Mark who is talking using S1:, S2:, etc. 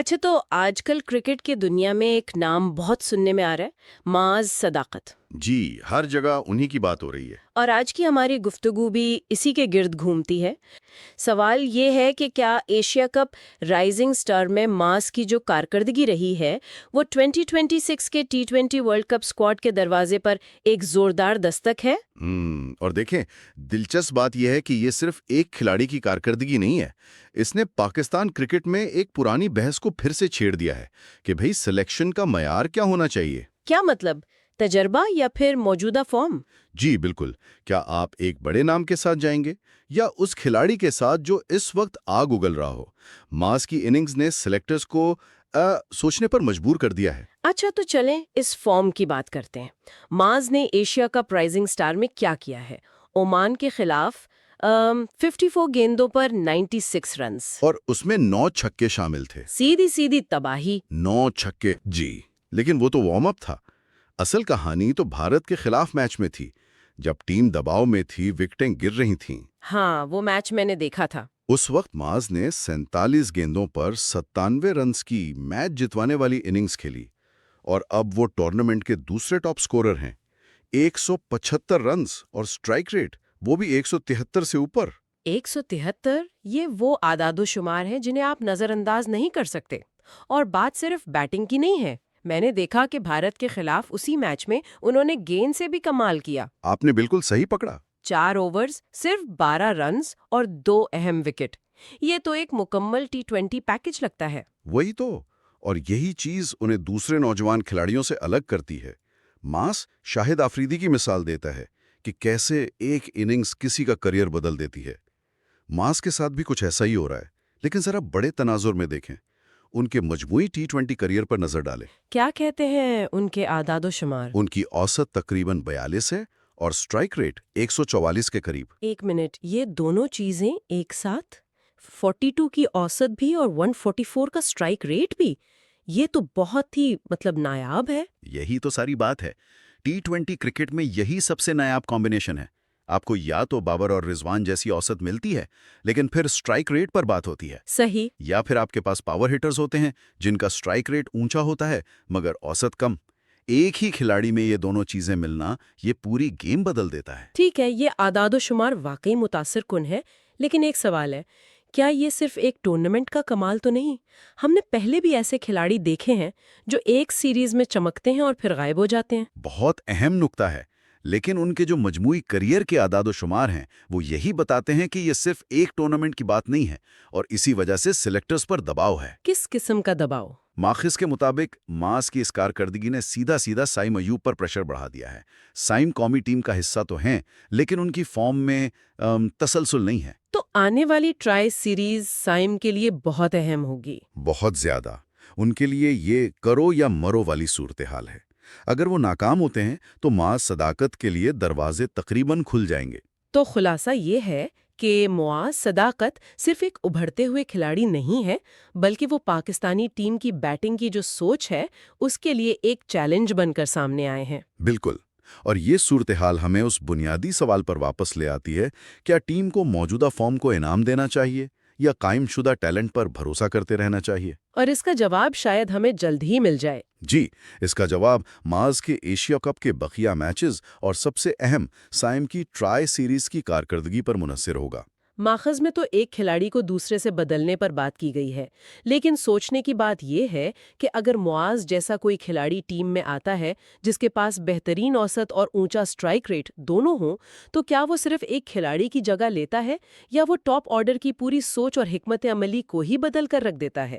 S1: अच्छा, तो आजकल क्रिकेट की दुनिया में एक नाम बहुत सुनने में आ रहा है, माज सदाकत।
S2: जी, हर जगह उन्हीं की बात हो रही है।
S1: और आज की हमारी गुफ्तगू भी इसी के गिर्द घूमती है। सवाल ये है कि क्या एशिया कप राइजिंग स्टार में मास की जो कारकर्दगी रही है, वो 2026 के टी20 वर्ल्ड कप स्क्वाड के दरवाजे पर एक जोरदार दस्तक है?
S2: और देखें, दिलचस्प बात यह है कि ये सिर्फ एक खिलाड़ी की कारकर्दगी नहीं है। इसने पाकिस्तान क्रिकेट में एक पुरानी बहस को फिर से छेड़ दिया है कि भाई सिलेक्शन का मयार क्या होना चाहिए।
S1: क्या मतलब, तजर्बा या फिर मौजूदा फॉर्म?
S2: जी बिल्कुल। क्या आप एक बड़े नाम के साथ जाएंगे या उस खिलाड़ी के साथ जो इस वक्त आग उगल रहा हो? मास की इनिंग्स ने सिलेक्टर्स को सोचने पर मजबूर कर दिया है।
S1: अच्छा, तो चलें इस फॉर्म की बात करते हैं। माज ने एशिया कप राइजिंग स्टार में क्या किया है? ओमान के खिलाफ 54 गेंदों पर 96 रन्स।
S2: और उसमें 9 छक्के शामिल थे।
S1: सीधी सीधी तबाही।
S2: 9 छक्के, जी। लेकिन वो तो वार्म अप था। असल कहानी तो भारत के खिलाफ मैच में थी, जब टीम दबाव में थी, विकेटें गिर रही थीं।
S1: हाँ, वो मैच मैंने देखा था।
S2: उस वक्त माज ने 47 गेंदों पर 97 रन्स की मैच जितवाने वाली इनिंग्स खेली और अब वो टूर्नामेंट के दूसरे टॉप स्कोरर हैं। 175 रन्स और स्ट्राइक रेट वो भी 173 से ऊपर।
S1: 173, ये वो आदादो-शुमार हैं जिन्हें आप नजरअंदाज नहीं कर सकते। और बात सिर्फ बैटिंग की नहीं है। मैंने देखा कि भारत के खिलाफ उसी मैच में उन्होंने गेंद से भी कमाल किया।
S2: आपने बिल्कुल सही पकड़ा।
S1: 4 ओवर्स, सिर्फ 12 रन्स और 2 अहम विकेट। ये तो एक मुकम्मल टी20 पैकेज लगता है।
S2: वही तो। और यही चीज उन्हें दूसरे नौजवान खिलाड़ियों से अलग करती है। मास शाहिद आफरीदी की मिसाल देता है कि कैसे एक इनिंग्स किसी का करियर बदल देती है। मास के साथ भी कुछ ऐसा ही हो रहा है, लेकिन जरा बड़े तनाजुर में देखें। उनके मजमूई टी20 करियर पर नजर डालें।
S1: क्या कहते हैं उनके आदादो-शुमार?
S2: उनकी औसत तकरीबन 42 है और स्ट्राइक रेट 144 के करीब।
S1: एक मिनट, ये दोनों चीजें एक साथ? 42 की औसत भी और 144 का स्ट्राइक रेट भी? ये तो बहुत ही नायाब है।
S2: यही तो सारी बात है। टी20 क्रिकेट में यही सबसे नायाब कॉम्बिनेशन है। आपको या तो बाबर और रिजवान जैसी औसत मिलती है, लेकिन फिर स्ट्राइक रेट पर बात होती है।
S1: सही।
S2: या फिर आपके पास पावर हिटर्स होते हैं जिनका स्ट्राइक रेट ऊंचा होता है मगर औसत कम। एक ही खिलाड़ी में ये दोनों चीजें मिलना ये पूरी गेम बदल देता है।
S1: ठीक है, ये आदादो-शुमार वाकई मुतासिर कुन है। लेकिन एक सवाल है, क्या ये सिर्फ एक टूर्नामेंट का कमाल तो नहीं? हमने पहले भी ऐसे खिलाड़ी देखे हैं जो एक सीरीज में चमकते हैं और फिर गायब हो जाते हैं।
S2: बहुत अहम नुक्ता है। लेकिन उनके जो मजमूई करियर के आदाद-ओ-शुमार हैं, वो यही बताते हैं कि ये सिर्फ एक टूर्नामेंट की बात नहीं है और इसी वजह से सिलेक्टर्स पर दबाव है।
S1: किस किस्म का दबाव?
S2: माखिस के मुताबिक मास की इस कारकर्दगी ने सीधा सीधा साइम अयूब पर प्रेशर बढ़ा दिया है। साइम कौमी टीम का हिस्सा तो हैं, लेकिन उनकी फॉर्म में तसलसल नहीं है।
S1: तो आने वाली ट्राई सीरीज साइम के लिए बहुत अहम होगी।
S2: बहुत ज्यादा। उनके लिए ये करो या मरो वाली सूरत हाल है। अगर वो नाकाम होते हैं तो मास सदाकत के लिए दरवाजे तकरीबन खुल जाएंगे।
S1: तो खुलासा ये है कि मुआज सदाकत सिर्फ एक उभरते हुए खिलाड़ी नहीं है, बल्कि वो पाकिस्तानी टीम की बैटिंग की जो सोच है, उसके लिए एक चैलेंज बनकर सामने आए हैं।
S2: बिल्कुल। और ये सूरत हाल हमें उस बुनियादी सवाल पर वापस ले आती है, क्या टीम को मौजूदा फॉर्म को इनाम देना चाहिए या कायमशुदा टैलेंट पर भरोसा करते रहना चाहिए?
S1: और इसका जवाब शायद हमें जल्द ही मिल जाए।
S2: जी, इसका जवाब माज के एशिया कप के बकिया मैचेस और सबसे अहम साइम की ट्राई सीरीज की कारकर्दगी पर मुनस्सिर होगा।
S1: माखज़ में तो एक खिलाड़ी को दूसरे से बदलने पर बात की गई है, लेकिन सोचने की बात यह है कि अगर मुआज जैसा कोई खिलाड़ी टीम में आता है जिसके पास बेहतरीन औसत और ऊंचा स्ट्राइक रेट दोनों हों, तो क्या वो सिर्फ एक खिलाड़ी की जगह लेता है या वो टॉप ऑर्डर की पूरी सोच और हिकमत अमली को ही बदल कर रख देता है?